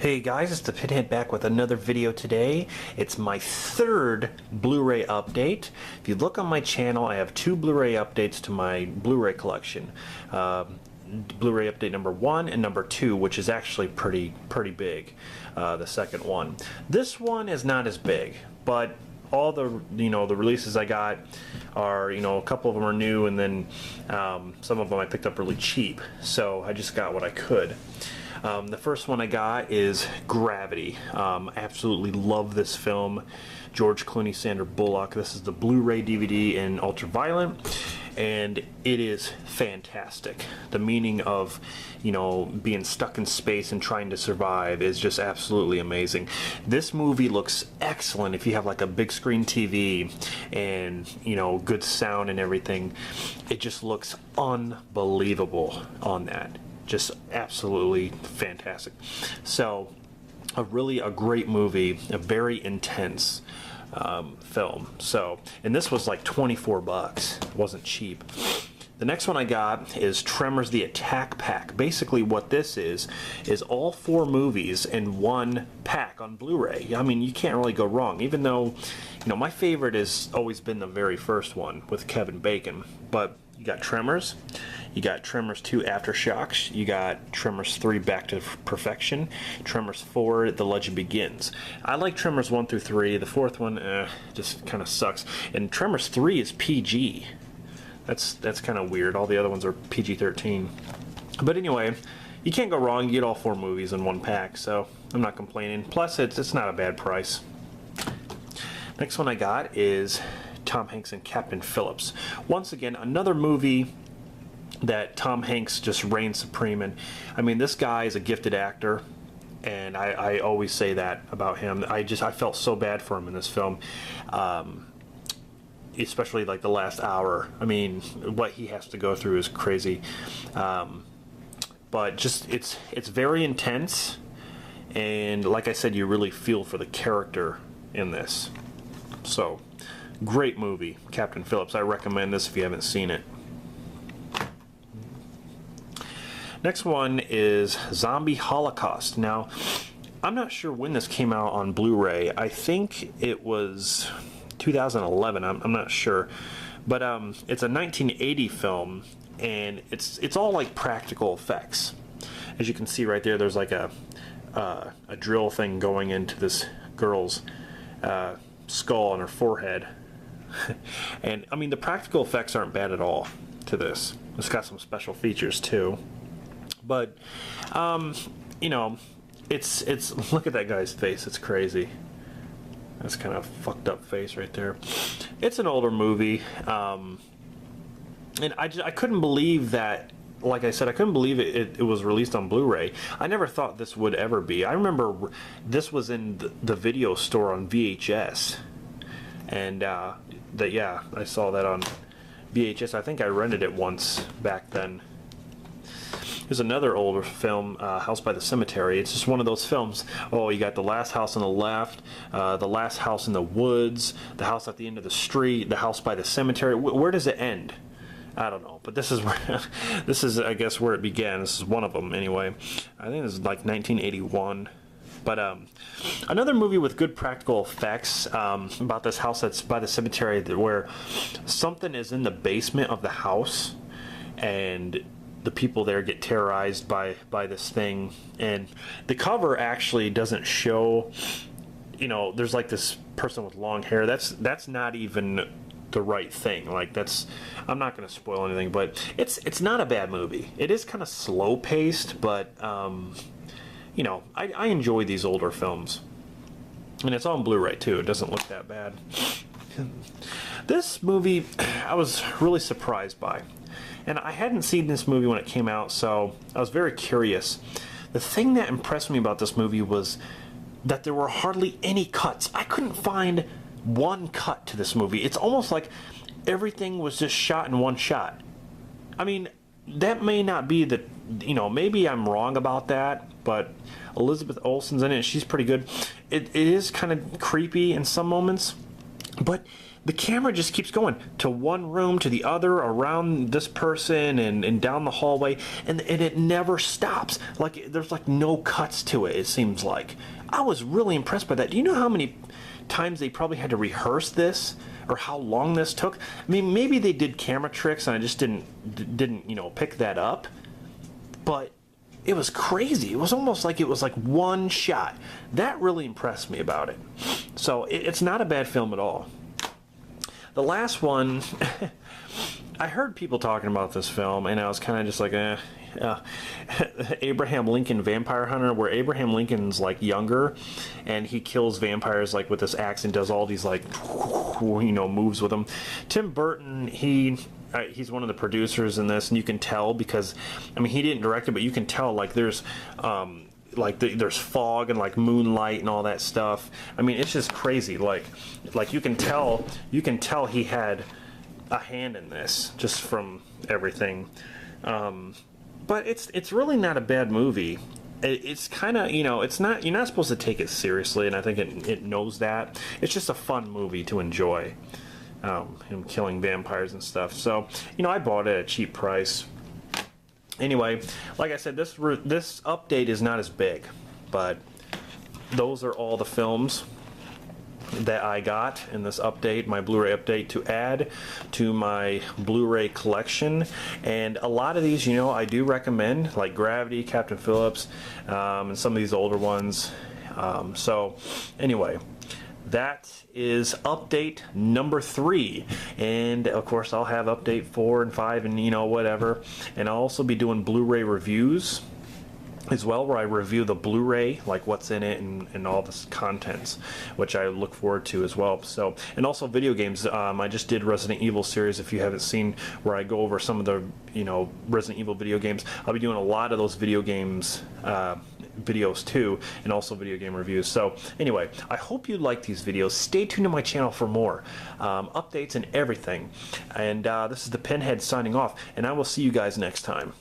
Hey guys, it's the Pinhead back with another video today. It's my third Blu-ray update. If you look on my channel, I have two Blu-ray updates to my Blu-ray collection. Blu-ray update number 1 and number 2, which is actually pretty big, the second one. This one is not as big, but all the the releases I got are, a couple of them are new, and then some of them I picked up really cheap, so I just got what I could. The first one I got is Gravity. Absolutely love this film. George Clooney, Sandra Bullock. This is the Blu-ray DVD in ultraviolet, and it is fantastic. The meaning of, being stuck in space and trying to survive is just absolutely amazing. This movie looks excellent if you have like a big screen TV and, good sound and everything. It just looks unbelievable on that. Just absolutely fantastic. So a great movie, a very intense film. So, and this was like 24 bucks. It wasn't cheap. The next one I got is Tremors the Attack Pack. Basically what this is all 4 movies in one pack on Blu-ray. I mean, you can't really go wrong, even though, my favorite has always been the very first one with Kevin Bacon. But you got Tremors, you got Tremors 2 Aftershocks, you got Tremors 3 Back to Perfection, Tremors 4 The Legend Begins. I like Tremors 1 through 3. The fourth one just kind of sucks. And Tremors 3 is PG. That's kind of weird. All the other ones are PG-13. But anyway, you can't go wrong. You get all 4 movies in one pack, so I'm not complaining. Plus, it's not a bad price. Next one I got is Tom Hanks and Captain Phillips. Once again, another movie that Tom Hanks just reigns supreme in. I mean, this guy is a gifted actor, and I always say that about him. I felt so bad for him in this film, especially like the last hour. I mean, what he has to go through is crazy. But just it's very intense, and like I said, you really feel for the character in this. So, great movie, Captain Phillips. I recommend this if you haven't seen it. Next one is Zombie Holocaust. Now, I'm not sure when this came out on Blu-ray. I think it was 2011. I'm not sure, but it's a 1980 film, and it's all like practical effects. As you can see right there, there's like a drill thing going into this girl's skull on her forehead. And I mean, the practical effects aren't bad at all to this. It's got some special features too, but it's look at that guy's face. It's crazy. That's kind of fucked up face right there. It's an older movie, and I couldn't believe that. Like I said, I couldn't believe it was released on Blu-ray. I never thought this would ever be. I remember this was in the video store on VHS, and I saw that on VHS. I think I rented it once back then. There's another older film, House by the Cemetery. It's just one of those films. Oh, you got The Last House on the Left, The Last House in the Woods, The House at the End of the Street, The House by the Cemetery. Where does it end? I don't know, but this is where I guess where it began. This is one of them anyway. I think this is like 1981. But another movie with good practical effects about this house that's by the cemetery, where something is in the basement of the house, and the people there get terrorized by this thing. And the cover actually doesn't show, there's like this person with long hair. That's not even the right thing. Like, I'm not going to spoil anything, but it's not a bad movie. It is kind of slow paced, but I enjoy these older films, and it's on Blu-ray too. It doesn't look that bad. This movie I was really surprised by, and I hadn't seen this movie when it came out, so I was very curious. The thing that impressed me about this movie was that there were hardly any cuts. I couldn't find one cut to this movie. It's almost like everything was just shot in one shot. I mean, that may not be the, maybe I'm wrong about that, but Elizabeth Olsen's in it. She's pretty good. It is kind of creepy in some moments, but the camera just keeps going to one room, to the other, around this person, and down the hallway, and it never stops. Like, there's like no cuts to it seems like. I was really impressed by that. Do you know how many times they probably had to rehearse this, or how long this took? I mean, maybe they did camera tricks and I just didn't pick that up, but it was crazy. It was almost like it was like one shot. That really impressed me about it. So it's not a bad film at all. The last one, I heard people talking about this film, and I was kind of just like, Abraham Lincoln Vampire Hunter, where Abraham Lincoln's like younger, and he kills vampires like with this axe and does all these like, moves with them. Tim Burton, he's one of the producers in this, and you can tell because, I mean, he didn't direct it, but you can tell like there's there's fog and like moonlight and all that stuff. I mean, it's just crazy. Like you can tell he had a hand in this just from everything. But it's really not a bad movie. It's kind of, it's not, you're not supposed to take it seriously, and I think it knows that. It's just a fun movie to enjoy. Him killing vampires and stuff. So, I bought it at a cheap price. Anyway, like I said, this update is not as big, but those are all the films that I got in this update, my Blu-ray update, to add to my Blu-ray collection. And a lot of these, I do recommend, like Gravity, Captain Phillips, and some of these older ones. So anyway, that is update number 3, and of course I'll have update 4 and 5 and whatever, and I'll also be doing Blu-ray reviews as well, where I review the Blu-ray, like what's in it and all this contents, which I look forward to as well. So, and also video games. I just did Resident Evil series, if you haven't seen, where I go over some of the Resident Evil video games. I'll be doing a lot of those video games videos too, and also video game reviews. So anyway, I hope you like these videos. Stay tuned to my channel for more updates and everything. And this is the Pinhead signing off, and I will see you guys next time.